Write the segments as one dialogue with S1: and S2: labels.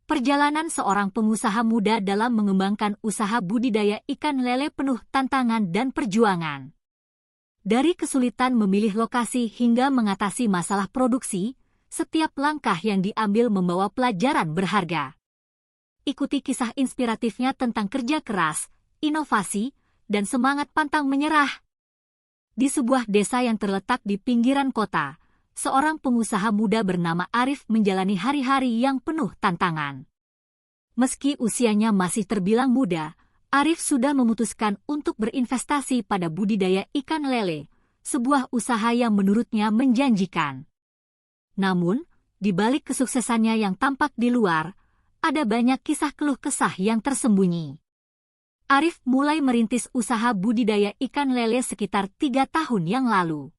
S1: Perjalanan seorang pengusaha muda dalam mengembangkan usaha budidaya ikan lele penuh tantangan dan perjuangan. Dari kesulitan memilih lokasi hingga mengatasi masalah produksi, setiap langkah yang diambil membawa pelajaran berharga. Ikuti kisah inspiratifnya tentang kerja keras, inovasi, dan semangat pantang menyerah. Di sebuah desa yang terletak di pinggiran kota, seorang pengusaha muda bernama Arif menjalani hari-hari yang penuh tantangan. Meski usianya masih terbilang muda, Arif sudah memutuskan untuk berinvestasi pada budidaya ikan lele, sebuah usaha yang menurutnya menjanjikan. Namun, di balik kesuksesannya yang tampak di luar, ada banyak kisah keluh kesah yang tersembunyi. Arif mulai merintis usaha budidaya ikan lele sekitar 3 tahun yang lalu.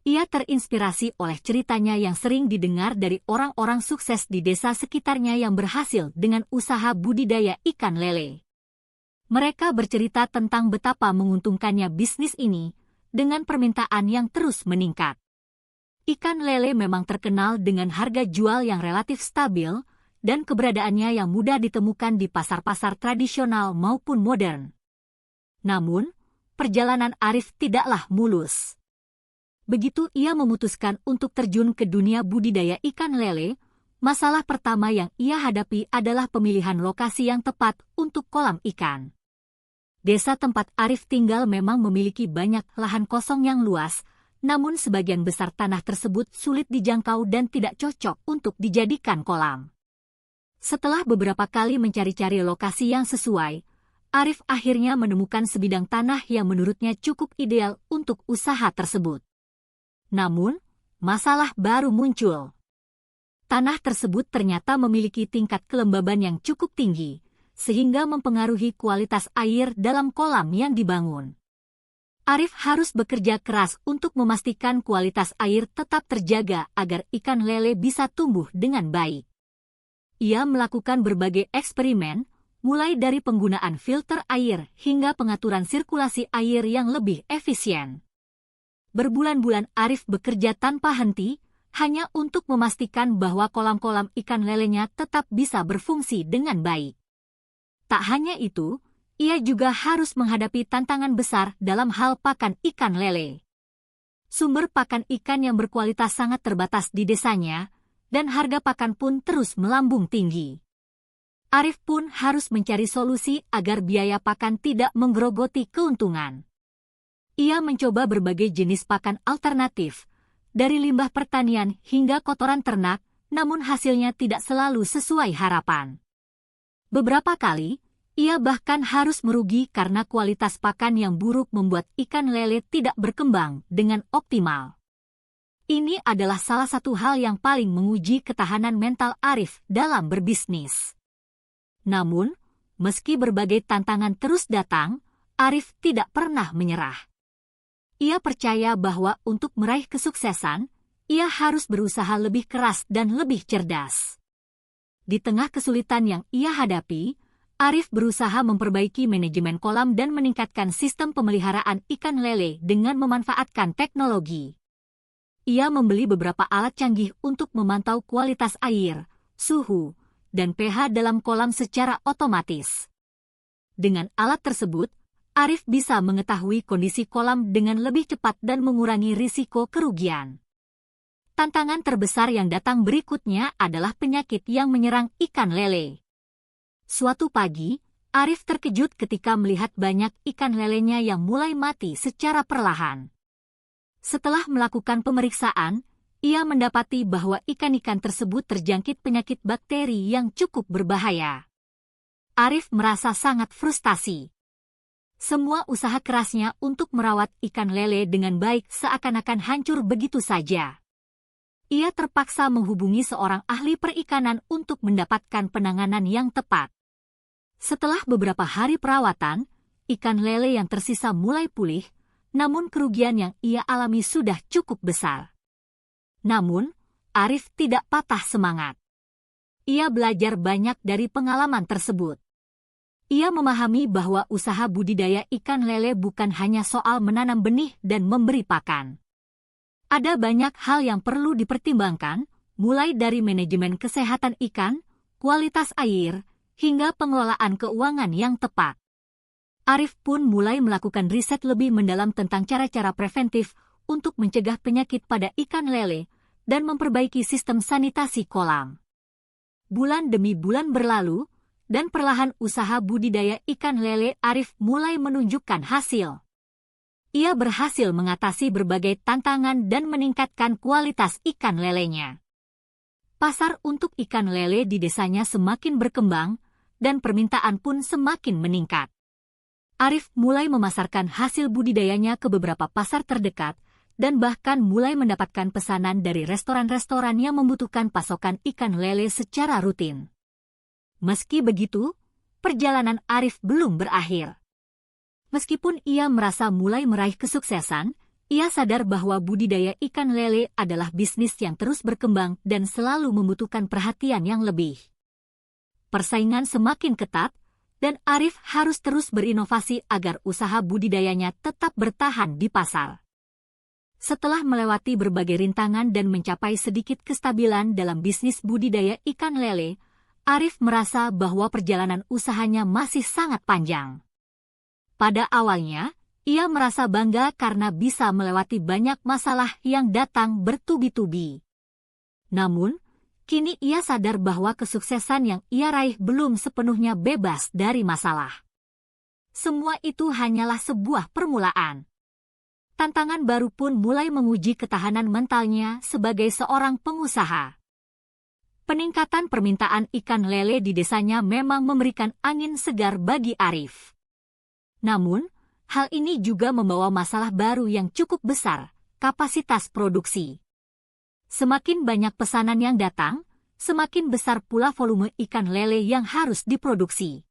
S1: Ia terinspirasi oleh ceritanya yang sering didengar dari orang-orang sukses di desa sekitarnya yang berhasil dengan usaha budidaya ikan lele. Mereka bercerita tentang betapa menguntungkannya bisnis ini, dengan permintaan yang terus meningkat. Ikan lele memang terkenal dengan harga jual yang relatif stabil, dan keberadaannya yang mudah ditemukan di pasar-pasar tradisional maupun modern. Namun, perjalanan Arif tidaklah mulus. Begitu ia memutuskan untuk terjun ke dunia budidaya ikan lele, masalah pertama yang ia hadapi adalah pemilihan lokasi yang tepat untuk kolam ikan. Desa tempat Arif tinggal memang memiliki banyak lahan kosong yang luas, namun sebagian besar tanah tersebut sulit dijangkau dan tidak cocok untuk dijadikan kolam. Setelah beberapa kali mencari-cari lokasi yang sesuai, Arif akhirnya menemukan sebidang tanah yang menurutnya cukup ideal untuk usaha tersebut. Namun, masalah baru muncul. Tanah tersebut ternyata memiliki tingkat kelembaban yang cukup tinggi, sehingga mempengaruhi kualitas air dalam kolam yang dibangun. Arif harus bekerja keras untuk memastikan kualitas air tetap terjaga agar ikan lele bisa tumbuh dengan baik. Ia melakukan berbagai eksperimen, mulai dari penggunaan filter air hingga pengaturan sirkulasi air yang lebih efisien. Berbulan-bulan Arif bekerja tanpa henti, hanya untuk memastikan bahwa kolam-kolam ikan lelenya tetap bisa berfungsi dengan baik. Tak hanya itu, ia juga harus menghadapi tantangan besar dalam hal pakan ikan lele. Sumber pakan ikan yang berkualitas sangat terbatas di desanya, dan harga pakan pun terus melambung tinggi. Arif pun harus mencari solusi agar biaya pakan tidak menggerogoti keuntungan. Ia mencoba berbagai jenis pakan alternatif, dari limbah pertanian hingga kotoran ternak, namun hasilnya tidak selalu sesuai harapan. Beberapa kali, ia bahkan harus merugi karena kualitas pakan yang buruk membuat ikan lele tidak berkembang dengan optimal. Ini adalah salah satu hal yang paling menguji ketahanan mental Arif dalam berbisnis. Namun, meski berbagai tantangan terus datang, Arif tidak pernah menyerah. Ia percaya bahwa untuk meraih kesuksesan, ia harus berusaha lebih keras dan lebih cerdas. Di tengah kesulitan yang ia hadapi, Arif berusaha memperbaiki manajemen kolam dan meningkatkan sistem pemeliharaan ikan lele dengan memanfaatkan teknologi. Ia membeli beberapa alat canggih untuk memantau kualitas air, suhu, dan pH dalam kolam secara otomatis. Dengan alat tersebut, Arif bisa mengetahui kondisi kolam dengan lebih cepat dan mengurangi risiko kerugian. Tantangan terbesar yang datang berikutnya adalah penyakit yang menyerang ikan lele. Suatu pagi, Arif terkejut ketika melihat banyak ikan lelenya yang mulai mati secara perlahan. Setelah melakukan pemeriksaan, ia mendapati bahwa ikan-ikan tersebut terjangkit penyakit bakteri yang cukup berbahaya. Arif merasa sangat frustasi. Semua usaha kerasnya untuk merawat ikan lele dengan baik seakan-akan hancur begitu saja. Ia terpaksa menghubungi seorang ahli perikanan untuk mendapatkan penanganan yang tepat. Setelah beberapa hari perawatan, ikan lele yang tersisa mulai pulih, namun kerugian yang ia alami sudah cukup besar. Namun, Arif tidak patah semangat. Ia belajar banyak dari pengalaman tersebut. Ia memahami bahwa usaha budidaya ikan lele bukan hanya soal menanam benih dan memberi pakan. Ada banyak hal yang perlu dipertimbangkan, mulai dari manajemen kesehatan ikan, kualitas air, hingga pengelolaan keuangan yang tepat. Arif pun mulai melakukan riset lebih mendalam tentang cara-cara preventif untuk mencegah penyakit pada ikan lele dan memperbaiki sistem sanitasi kolam. Bulan demi bulan berlalu, dan perlahan usaha budidaya ikan lele Arif mulai menunjukkan hasil. Ia berhasil mengatasi berbagai tantangan dan meningkatkan kualitas ikan lelenya. Pasar untuk ikan lele di desanya semakin berkembang, dan permintaan pun semakin meningkat. Arif mulai memasarkan hasil budidayanya ke beberapa pasar terdekat, dan bahkan mulai mendapatkan pesanan dari restoran-restoran yang membutuhkan pasokan ikan lele secara rutin. Meski begitu, perjalanan Arif belum berakhir. Meskipun ia merasa mulai meraih kesuksesan, ia sadar bahwa budidaya ikan lele adalah bisnis yang terus berkembang dan selalu membutuhkan perhatian yang lebih. Persaingan semakin ketat, dan Arif harus terus berinovasi agar usaha budidayanya tetap bertahan di pasar. Setelah melewati berbagai rintangan dan mencapai sedikit kestabilan dalam bisnis budidaya ikan lele, Arif merasa bahwa perjalanan usahanya masih sangat panjang. Pada awalnya, ia merasa bangga karena bisa melewati banyak masalah yang datang bertubi-tubi. Namun, kini ia sadar bahwa kesuksesan yang ia raih belum sepenuhnya bebas dari masalah. Semua itu hanyalah sebuah permulaan. Tantangan baru pun mulai menguji ketahanan mentalnya sebagai seorang pengusaha. Peningkatan permintaan ikan lele di desanya memang memberikan angin segar bagi Arif. Namun, hal ini juga membawa masalah baru yang cukup besar, kapasitas produksi. Semakin banyak pesanan yang datang, semakin besar pula volume ikan lele yang harus diproduksi.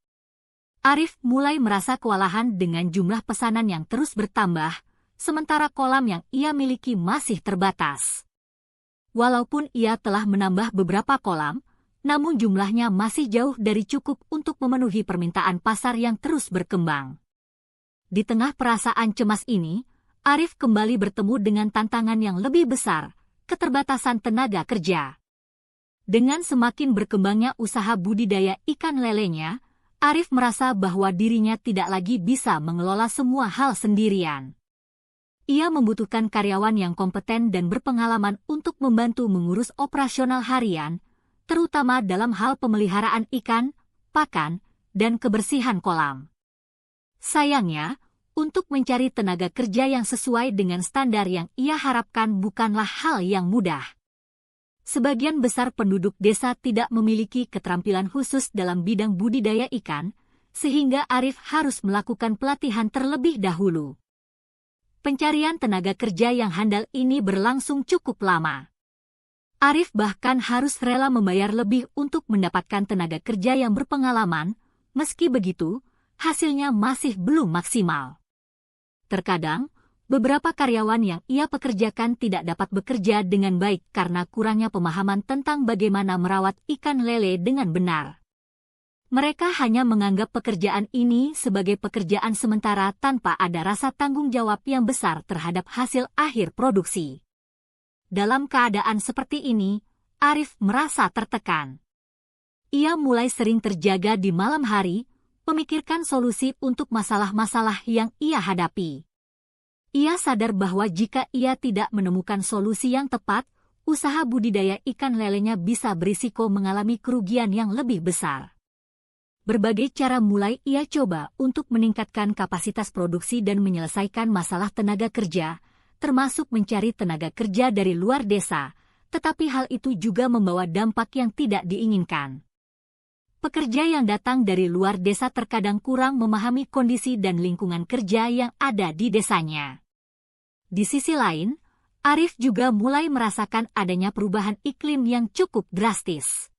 S1: Arif mulai merasa kewalahan dengan jumlah pesanan yang terus bertambah, sementara kolam yang ia miliki masih terbatas. Walaupun ia telah menambah beberapa kolam, namun jumlahnya masih jauh dari cukup untuk memenuhi permintaan pasar yang terus berkembang. Di tengah perasaan cemas ini, Arif kembali bertemu dengan tantangan yang lebih besar, keterbatasan tenaga kerja. Dengan semakin berkembangnya usaha budidaya ikan lelenya, Arif merasa bahwa dirinya tidak lagi bisa mengelola semua hal sendirian. Ia membutuhkan karyawan yang kompeten dan berpengalaman untuk membantu mengurus operasional harian, terutama dalam hal pemeliharaan ikan, pakan, dan kebersihan kolam. Sayangnya, untuk mencari tenaga kerja yang sesuai dengan standar yang ia harapkan bukanlah hal yang mudah. Sebagian besar penduduk desa tidak memiliki keterampilan khusus dalam bidang budidaya ikan, sehingga Arif harus melakukan pelatihan terlebih dahulu. Pencarian tenaga kerja yang handal ini berlangsung cukup lama. Arif bahkan harus rela membayar lebih untuk mendapatkan tenaga kerja yang berpengalaman, meski begitu, hasilnya masih belum maksimal. Terkadang, beberapa karyawan yang ia pekerjakan tidak dapat bekerja dengan baik karena kurangnya pemahaman tentang bagaimana merawat ikan lele dengan benar. Mereka hanya menganggap pekerjaan ini sebagai pekerjaan sementara tanpa ada rasa tanggung jawab yang besar terhadap hasil akhir produksi. Dalam keadaan seperti ini, Arif merasa tertekan. Ia mulai sering terjaga di malam hari, memikirkan solusi untuk masalah-masalah yang ia hadapi. Ia sadar bahwa jika ia tidak menemukan solusi yang tepat, usaha budidaya ikan lelenya bisa berisiko mengalami kerugian yang lebih besar. Berbagai cara mulai ia coba untuk meningkatkan kapasitas produksi dan menyelesaikan masalah tenaga kerja, termasuk mencari tenaga kerja dari luar desa, tetapi hal itu juga membawa dampak yang tidak diinginkan. Pekerja yang datang dari luar desa terkadang kurang memahami kondisi dan lingkungan kerja yang ada di desanya. Di sisi lain, Arif juga mulai merasakan adanya perubahan iklim yang cukup drastis.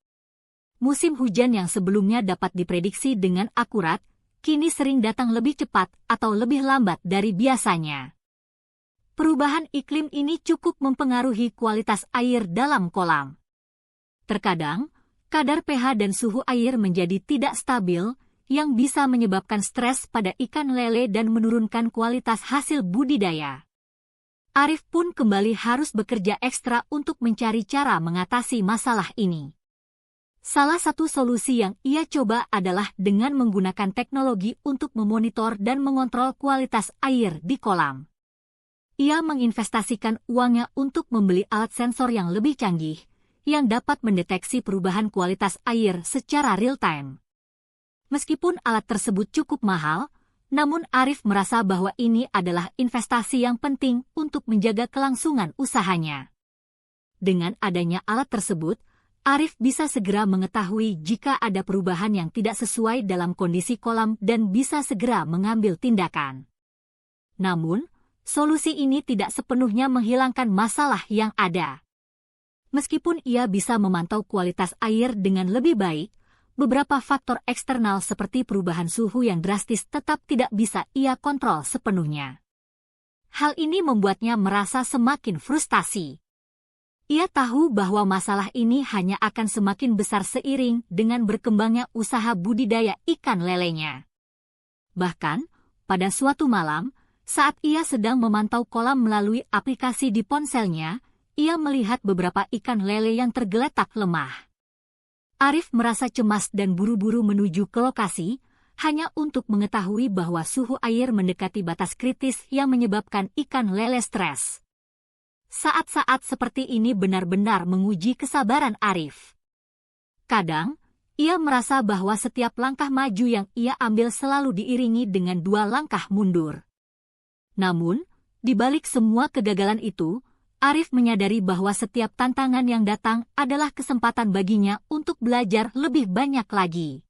S1: Musim hujan yang sebelumnya dapat diprediksi dengan akurat, kini sering datang lebih cepat atau lebih lambat dari biasanya. Perubahan iklim ini cukup mempengaruhi kualitas air dalam kolam. Terkadang, kadar pH dan suhu air menjadi tidak stabil, yang bisa menyebabkan stres pada ikan lele dan menurunkan kualitas hasil budidaya. Arif pun kembali harus bekerja ekstra untuk mencari cara mengatasi masalah ini. Salah satu solusi yang ia coba adalah dengan menggunakan teknologi untuk memonitor dan mengontrol kualitas air di kolam. Ia menginvestasikan uangnya untuk membeli alat sensor yang lebih canggih, yang dapat mendeteksi perubahan kualitas air secara real-time. Meskipun alat tersebut cukup mahal, namun Arif merasa bahwa ini adalah investasi yang penting untuk menjaga kelangsungan usahanya. Dengan adanya alat tersebut, Arif bisa segera mengetahui jika ada perubahan yang tidak sesuai dalam kondisi kolam dan bisa segera mengambil tindakan. Namun, solusi ini tidak sepenuhnya menghilangkan masalah yang ada. Meskipun ia bisa memantau kualitas air dengan lebih baik, beberapa faktor eksternal seperti perubahan suhu yang drastis tetap tidak bisa ia kontrol sepenuhnya. Hal ini membuatnya merasa semakin frustasi. Ia tahu bahwa masalah ini hanya akan semakin besar seiring dengan berkembangnya usaha budidaya ikan lelenya. Bahkan, pada suatu malam, saat ia sedang memantau kolam melalui aplikasi di ponselnya, ia melihat beberapa ikan lele yang tergeletak lemah. Arif merasa cemas dan buru-buru menuju ke lokasi, hanya untuk mengetahui bahwa suhu air mendekati batas kritis yang menyebabkan ikan lele stres. Saat-saat seperti ini benar-benar menguji kesabaran Arif. Kadang, ia merasa bahwa setiap langkah maju yang ia ambil selalu diiringi dengan 2 langkah mundur. Namun, di balik semua kegagalan itu, Arif menyadari bahwa setiap tantangan yang datang adalah kesempatan baginya untuk belajar lebih banyak lagi.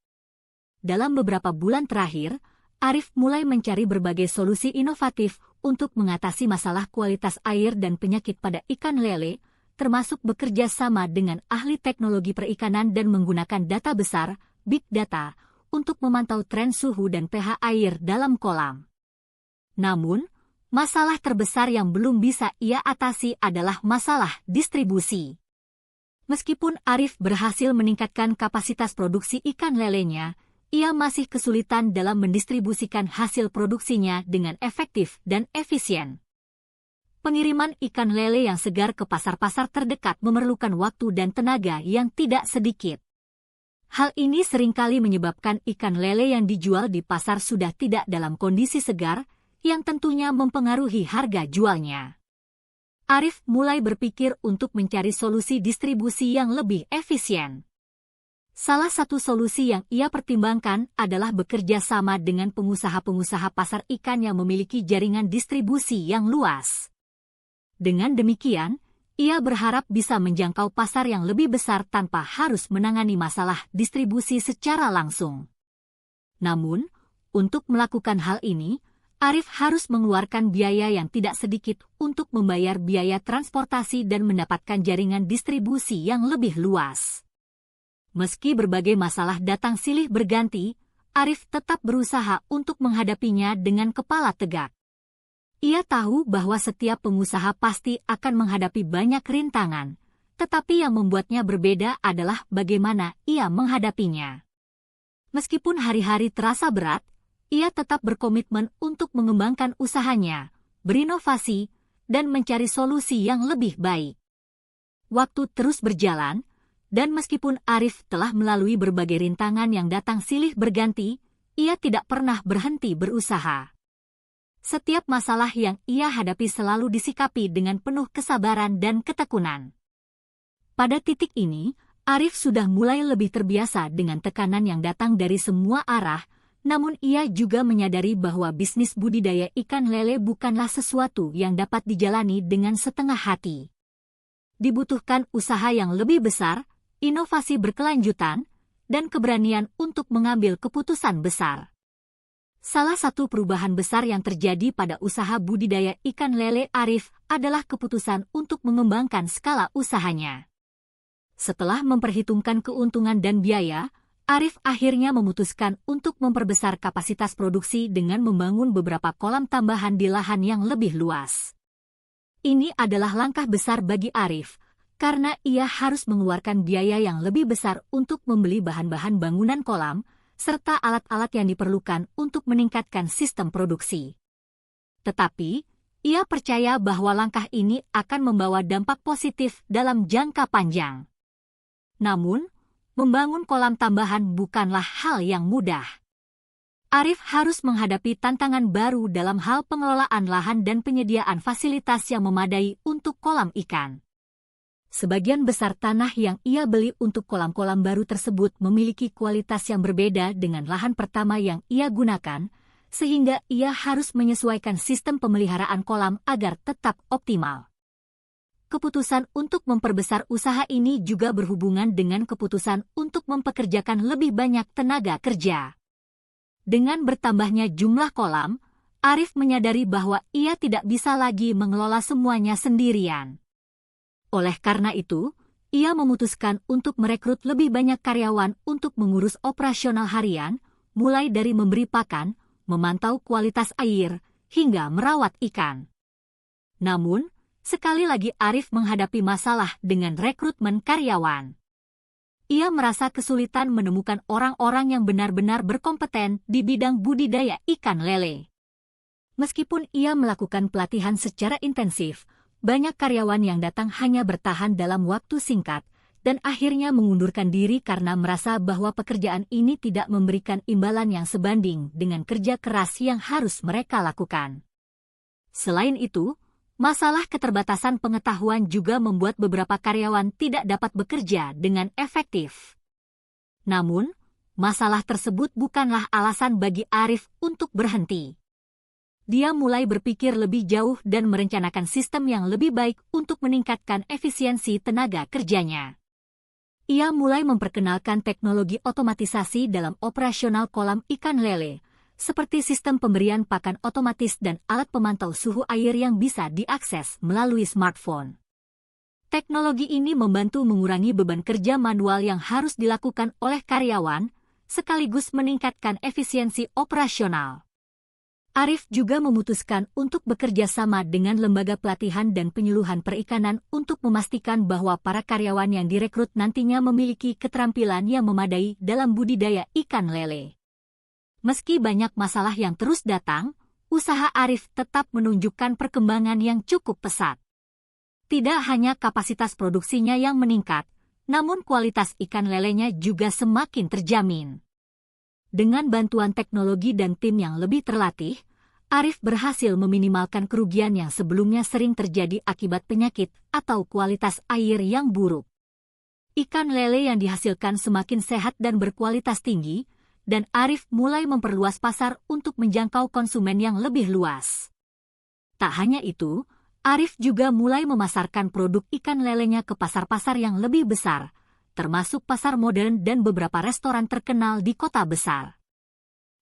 S1: Dalam beberapa bulan terakhir, Arif mulai mencari berbagai solusi inovatif untuk mengatasi masalah kualitas air dan penyakit pada ikan lele, termasuk bekerja sama dengan ahli teknologi perikanan dan menggunakan data besar, big data, untuk memantau tren suhu dan pH air dalam kolam. Namun, masalah terbesar yang belum bisa ia atasi adalah masalah distribusi. Meskipun Arif berhasil meningkatkan kapasitas produksi ikan lelenya, ia masih kesulitan dalam mendistribusikan hasil produksinya dengan efektif dan efisien. Pengiriman ikan lele yang segar ke pasar-pasar terdekat memerlukan waktu dan tenaga yang tidak sedikit. Hal ini seringkali menyebabkan ikan lele yang dijual di pasar sudah tidak dalam kondisi segar, yang tentunya mempengaruhi harga jualnya. Arif mulai berpikir untuk mencari solusi distribusi yang lebih efisien. Salah satu solusi yang ia pertimbangkan adalah bekerja sama dengan pengusaha-pengusaha pasar ikan yang memiliki jaringan distribusi yang luas. Dengan demikian, ia berharap bisa menjangkau pasar yang lebih besar tanpa harus menangani masalah distribusi secara langsung. Namun, untuk melakukan hal ini, Arif harus mengeluarkan biaya yang tidak sedikit untuk membayar biaya transportasi dan mendapatkan jaringan distribusi yang lebih luas. Meski berbagai masalah datang silih berganti, Arif tetap berusaha untuk menghadapinya dengan kepala tegak. Ia tahu bahwa setiap pengusaha pasti akan menghadapi banyak rintangan, tetapi yang membuatnya berbeda adalah bagaimana ia menghadapinya. Meskipun hari-hari terasa berat, ia tetap berkomitmen untuk mengembangkan usahanya, berinovasi, dan mencari solusi yang lebih baik. Waktu terus berjalan, dan meskipun Arif telah melalui berbagai rintangan yang datang silih berganti, ia tidak pernah berhenti berusaha. Setiap masalah yang ia hadapi selalu disikapi dengan penuh kesabaran dan ketekunan. Pada titik ini, Arif sudah mulai lebih terbiasa dengan tekanan yang datang dari semua arah, namun ia juga menyadari bahwa bisnis budidaya ikan lele bukanlah sesuatu yang dapat dijalani dengan setengah hati. Dibutuhkan usaha yang lebih besar, inovasi berkelanjutan, dan keberanian untuk mengambil keputusan besar. Salah satu perubahan besar yang terjadi pada usaha budidaya ikan lele Arif adalah keputusan untuk mengembangkan skala usahanya. Setelah memperhitungkan keuntungan dan biaya, Arif akhirnya memutuskan untuk memperbesar kapasitas produksi dengan membangun beberapa kolam tambahan di lahan yang lebih luas. Ini adalah langkah besar bagi Arif, karena ia harus mengeluarkan biaya yang lebih besar untuk membeli bahan-bahan bangunan kolam, serta alat-alat yang diperlukan untuk meningkatkan sistem produksi. Tetapi, ia percaya bahwa langkah ini akan membawa dampak positif dalam jangka panjang. Namun, membangun kolam tambahan bukanlah hal yang mudah. Arif harus menghadapi tantangan baru dalam hal pengelolaan lahan dan penyediaan fasilitas yang memadai untuk kolam ikan. Sebagian besar tanah yang ia beli untuk kolam-kolam baru tersebut memiliki kualitas yang berbeda dengan lahan pertama yang ia gunakan, sehingga ia harus menyesuaikan sistem pemeliharaan kolam agar tetap optimal. Keputusan untuk memperbesar usaha ini juga berhubungan dengan keputusan untuk mempekerjakan lebih banyak tenaga kerja. Dengan bertambahnya jumlah kolam, Arif menyadari bahwa ia tidak bisa lagi mengelola semuanya sendirian. Oleh karena itu, ia memutuskan untuk merekrut lebih banyak karyawan untuk mengurus operasional harian, mulai dari memberi pakan, memantau kualitas air, hingga merawat ikan. Namun, sekali lagi Arif menghadapi masalah dengan rekrutmen karyawan. Ia merasa kesulitan menemukan orang-orang yang benar-benar berkompeten di bidang budidaya ikan lele. Meskipun ia melakukan pelatihan secara intensif, banyak karyawan yang datang hanya bertahan dalam waktu singkat dan akhirnya mengundurkan diri karena merasa bahwa pekerjaan ini tidak memberikan imbalan yang sebanding dengan kerja keras yang harus mereka lakukan. Selain itu, masalah keterbatasan pengetahuan juga membuat beberapa karyawan tidak dapat bekerja dengan efektif. Namun, masalah tersebut bukanlah alasan bagi Arif untuk berhenti. Dia mulai berpikir lebih jauh dan merencanakan sistem yang lebih baik untuk meningkatkan efisiensi tenaga kerjanya. Ia mulai memperkenalkan teknologi otomatisasi dalam operasional kolam ikan lele, seperti sistem pemberian pakan otomatis dan alat pemantau suhu air yang bisa diakses melalui smartphone. Teknologi ini membantu mengurangi beban kerja manual yang harus dilakukan oleh karyawan, sekaligus meningkatkan efisiensi operasional. Arif juga memutuskan untuk bekerja sama dengan lembaga pelatihan dan penyuluhan perikanan untuk memastikan bahwa para karyawan yang direkrut nantinya memiliki keterampilan yang memadai dalam budidaya ikan lele. Meski banyak masalah yang terus datang, usaha Arif tetap menunjukkan perkembangan yang cukup pesat. Tidak hanya kapasitas produksinya yang meningkat, namun kualitas ikan lelenya juga semakin terjamin. Dengan bantuan teknologi dan tim yang lebih terlatih, Arif berhasil meminimalkan kerugian yang sebelumnya sering terjadi akibat penyakit atau kualitas air yang buruk. Ikan lele yang dihasilkan semakin sehat dan berkualitas tinggi, dan Arif mulai memperluas pasar untuk menjangkau konsumen yang lebih luas. Tak hanya itu, Arif juga mulai memasarkan produk ikan lelenya ke pasar-pasar yang lebih besar, termasuk pasar modern dan beberapa restoran terkenal di kota besar.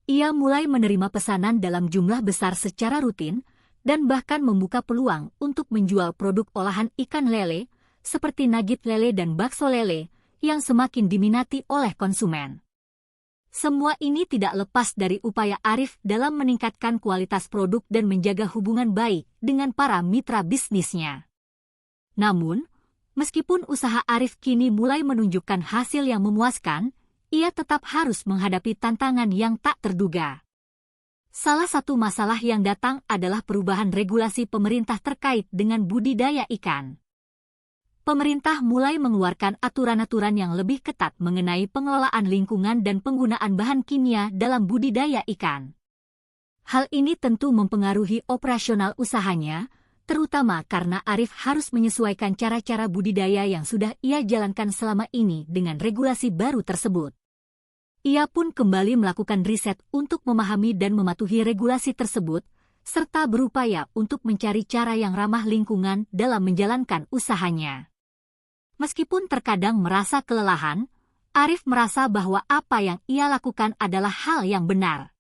S1: Ia mulai menerima pesanan dalam jumlah besar secara rutin dan bahkan membuka peluang untuk menjual produk olahan ikan lele seperti nugget lele dan bakso lele yang semakin diminati oleh konsumen. Semua ini tidak lepas dari upaya Arif dalam meningkatkan kualitas produk dan menjaga hubungan baik dengan para mitra bisnisnya. Namun, meskipun usaha Arif kini mulai menunjukkan hasil yang memuaskan, ia tetap harus menghadapi tantangan yang tak terduga. Salah satu masalah yang datang adalah perubahan regulasi pemerintah terkait dengan budidaya ikan. Pemerintah mulai mengeluarkan aturan-aturan yang lebih ketat mengenai pengelolaan lingkungan dan penggunaan bahan kimia dalam budidaya ikan. Hal ini tentu mempengaruhi operasional usahanya, terutama karena Arif harus menyesuaikan cara-cara budidaya yang sudah ia jalankan selama ini dengan regulasi baru tersebut. Ia pun kembali melakukan riset untuk memahami dan mematuhi regulasi tersebut, serta berupaya untuk mencari cara yang ramah lingkungan dalam menjalankan usahanya. Meskipun terkadang merasa kelelahan, Arif merasa bahwa apa yang ia lakukan adalah hal yang benar.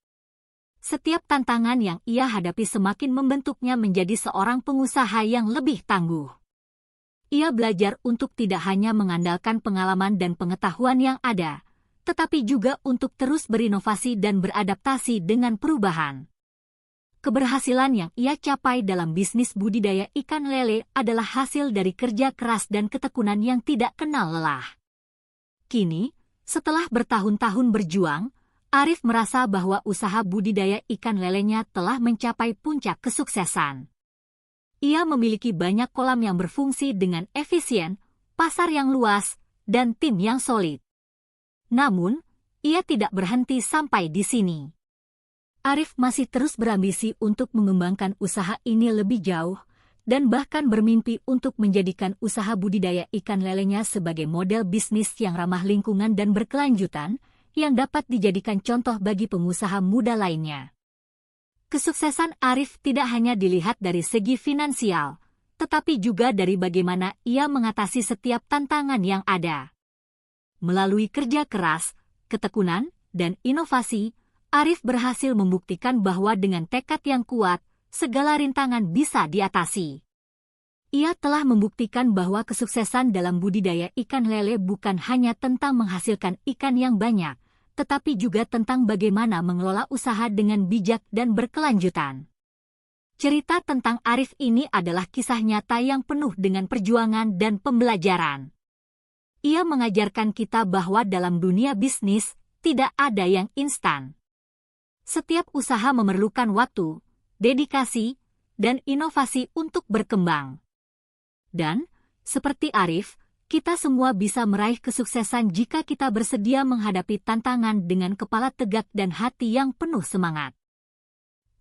S1: Setiap tantangan yang ia hadapi semakin membentuknya menjadi seorang pengusaha yang lebih tangguh. Ia belajar untuk tidak hanya mengandalkan pengalaman dan pengetahuan yang ada, tetapi juga untuk terus berinovasi dan beradaptasi dengan perubahan. Keberhasilan yang ia capai dalam bisnis budidaya ikan lele adalah hasil dari kerja keras dan ketekunan yang tidak kenal lelah. Kini, setelah bertahun-tahun berjuang, Arif merasa bahwa usaha budidaya ikan lelenya telah mencapai puncak kesuksesan. Ia memiliki banyak kolam yang berfungsi dengan efisien, pasar yang luas, dan tim yang solid. Namun, ia tidak berhenti sampai di sini. Arif masih terus berambisi untuk mengembangkan usaha ini lebih jauh, dan bahkan bermimpi untuk menjadikan usaha budidaya ikan lelenya sebagai model bisnis yang ramah lingkungan dan berkelanjutan, yang dapat dijadikan contoh bagi pengusaha muda lainnya. Kesuksesan Arif tidak hanya dilihat dari segi finansial, tetapi juga dari bagaimana ia mengatasi setiap tantangan yang ada. Melalui kerja keras, ketekunan, dan inovasi, Arif berhasil membuktikan bahwa dengan tekad yang kuat, segala rintangan bisa diatasi. Ia telah membuktikan bahwa kesuksesan dalam budidaya ikan lele bukan hanya tentang menghasilkan ikan yang banyak, tetapi juga tentang bagaimana mengelola usaha dengan bijak dan berkelanjutan. Cerita tentang Arif ini adalah kisah nyata yang penuh dengan perjuangan dan pembelajaran. Ia mengajarkan kita bahwa dalam dunia bisnis, tidak ada yang instan. Setiap usaha memerlukan waktu, dedikasi, dan inovasi untuk berkembang. Dan, seperti Arif, kita semua bisa meraih kesuksesan jika kita bersedia menghadapi tantangan dengan kepala tegak dan hati yang penuh semangat.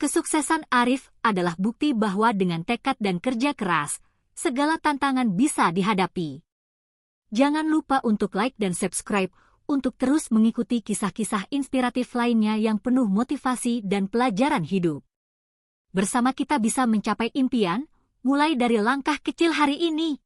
S1: Kesuksesan Arif adalah bukti bahwa dengan tekad dan kerja keras, segala tantangan bisa dihadapi. Jangan lupa untuk like dan subscribe untuk terus mengikuti kisah-kisah inspiratif lainnya yang penuh motivasi dan pelajaran hidup. Bersama kita bisa mencapai impian, mulai dari langkah kecil hari ini.